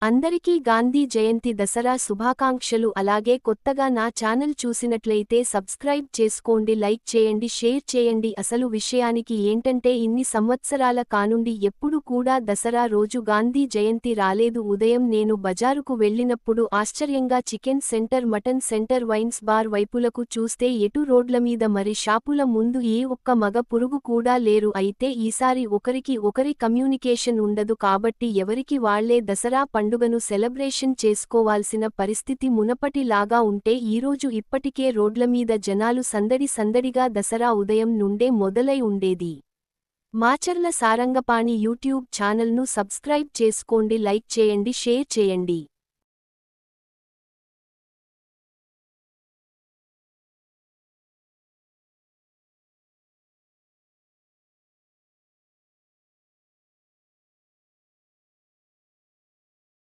అందరికీ గాంధీ జయంతి దసరా శుభాకాంక్షలు. అలాగే కొత్తగా నా ఛానల్ చూసినట్లయితే సబ్స్క్రైబ్ చేసుకోండి, లైక్ చేయండి, షేర్ చేయండి. అసలు విషయానికి ఏంటంటే ఇన్ని సంవత్సరాల కానుండి ఎప్పుడు కూడా దసరా రోజు గాంధీ జయంతి రాలేదు. ఉదయం నేను బజారుకు వెళ్ళినప్పుడు ఆశ్చర్యంగా chicken centre, mutton centre, wines bar వైపులకు చూస్తే ఎటు రోడ్లమీద మరి షాపుల ముందు ఏ ఒక్క మగ పురుగు కూడా లేరు. అయితే ఈసారి ఒకరికి ఒకరి కమ్యూనికేషన్ ఉండదు కాబట్టి ఎవరికి వాళ్లే దసరా పండుగను సెలబ్రేషన్ చేసుకోవాల్సిన పరిస్థితి. మునపటి లాగా ఉంటే ఈరోజు ఇప్పటికే రోడ్లమీద జనాలు సందడిగా దసరా ఉదయం నుండే మొదలై ఉండేది. మాచర్ల సారంగపాణి యూట్యూబ్ ఛానల్ను సబ్స్క్రైబ్ చేసుకోండి, లైక్ చేయండి, షేర్ చేయండి.